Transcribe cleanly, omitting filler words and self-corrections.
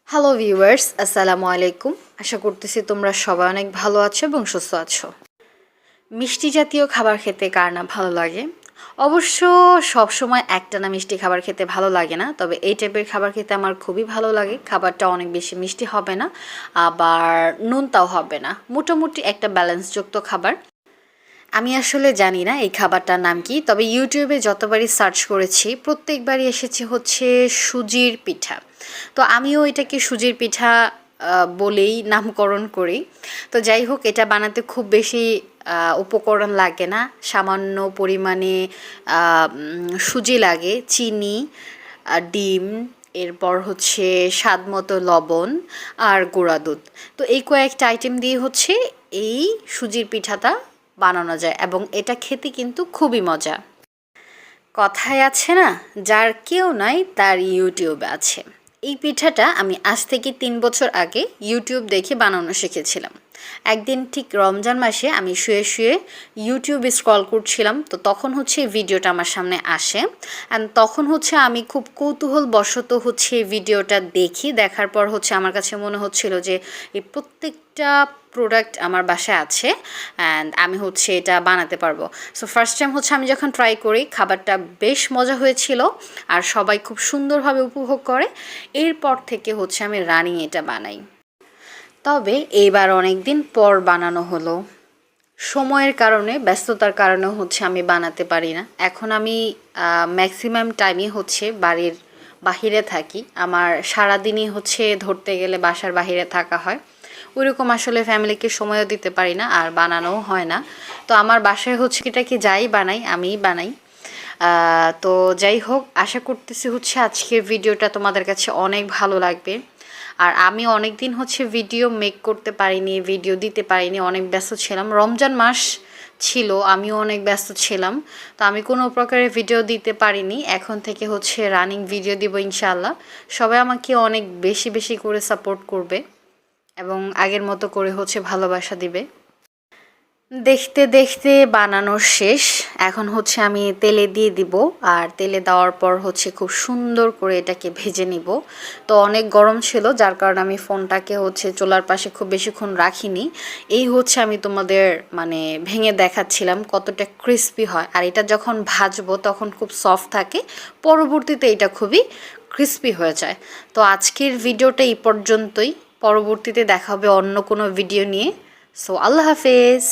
Hello viewers, আসসালামু আলাইকুম। আশা করতেছি তোমরা সবাই অনেক ভালো আছো এবং সুস্থ আছো। মিষ্টি জাতীয় খাবার খেতে কার না ভালো লাগে? অবশ্য সবসময় একটানা মিষ্টি খাবার খেতে ভালো লাগে না, তবে এই টাইপের খাবার খেতে আমার খুবই ভালো লাগে। খাবারটা অনেক বেশি মিষ্টি হবে না, আবার নুনটাও হবে না, মোটামুটি একটা ব্যালেন্সযুক্ত খাবার। আমি আসলে জানি না এই খাবারটার নাম কি, তবে ইউটিউবে যতবারই সার্চ করেছি প্রত্যেকবারই এসেছে হচ্ছে সুজির পিঠা। তো আমিও এটাকে সুজির পিঠা বলেই নামকরণ করি। তো যাই হোক, এটা বানাতে খুব বেশি উপকরণ লাগে না, সামান্য পরিমাণে সুজি লাগে, চিনি, ডিম, এরপর হচ্ছে স্বাদ মতো লবণ আর গুঁড়া দুধ। তো এই কয়েকটা আইটেম দিয়ে হচ্ছে এই সুজির পিঠাটা বানানো যায় এবং এটা খেতে কিন্তু খুবই মজা। কথায় আছে না, যার কেউ নাই তার ইউটিউব আছে। এই পিঠাটা আমি আজ থেকে 3 বছর আগে ইউটিউব দেখে বানানো শিখেছিলাম। একদিন ঠিক রমজান মাসে আমি শুয়ে শুয়ে ইউটিউবে স্ক্রল করছিলাম, তো তখন হচ্ছে ভিডিওটা আমার সামনে আসে। অ্যান্ড তখন হচ্ছে আমি খুব কৌতূহলবশত হচ্ছে ভিডিওটা দেখি। দেখার পর হচ্ছে আমার কাছে মনে হচ্ছিল যে এই প্রত্যেকটা প্রোডাক্ট আমার বাসায় আছে অ্যান্ড আমি হচ্ছে এটা বানাতে পারবো। সো ফার্স্ট টাইম হচ্ছে আমি যখন ট্রাই করি, খাবারটা বেশ মজা হয়েছিল আর সবাই খুব সুন্দরভাবে উপভোগ করে। এরপর থেকে হচ্ছে আমি রানিং এটা বানাই। তবে এইবার অনেক দিন পর বানানো হলো। সময়ের কারণে, ব্যস্ততার কারণে হচ্ছে আমি বানাতে পারি না। এখন আমি ম্যাক্সিমাম টাইমই হচ্ছে বাড়ির বাহিরে থাকি। আমার সারাদিনই হচ্ছে ধরতে গেলে বাসার বাহিরে থাকা হয়। ওইরকম আসলে ফ্যামিলিকে সময়ও দিতে পারি না আর বানানোও হয় না। তো আমার বাসায় হচ্ছে এটাকে যাই বানাই আমিই বানাই। তো যাই হোক, আশা করতেছি হচ্ছে আজকের ভিডিওটা তোমাদের কাছে অনেক ভালো লাগবে। আর আমি অনেক দিন হচ্ছে ভিডিও মেক করতে পারিনি, ভিডিও দিতে পারিনি, অনেক ব্যস্ত ছিলাম। রমজান মাস ছিল, আমিও অনেক ব্যস্ত ছিলাম, তো আমি কোনো প্রকারের ভিডিও দিতে পারিনি। এখন থেকে হচ্ছে রানিং ভিডিও দিব ইনশাআল্লাহ। সবাই আমাকে অনেক বেশি বেশি করে সাপোর্ট করবে এবং আগের মতো করে হচ্ছে ভালোবাসা দিবে। দেখতে দেখতে বানানো শেষ। এখন হচ্ছে আমি তেলে দিয়ে দিব, আর তেলে দেওয়ার পর হচ্ছে খুব সুন্দর করে এটাকে ভেজে নিব। তো অনেক গরম ছিল, যার কারণে আমি ফোনটাকে হচ্ছে চুলার পাশে খুব বেশিক্ষণ রাখিনি। এই হচ্ছে আমি তোমাদের মানে ভেঙে দেখাচ্ছিলাম কতটা ক্রিস্পি হয়, আর এটা যখন ভাজবো তখন খুব সফট থাকে, পরবর্তীতে এটা খুবই ক্রিস্পি হয়ে যায়। তো আজকের ভিডিওটা এই পর্যন্তই। পরবর্তীতে দেখা হবে অন্য কোনো ভিডিও নিয়ে। সো আল্লাহ হাফেজ।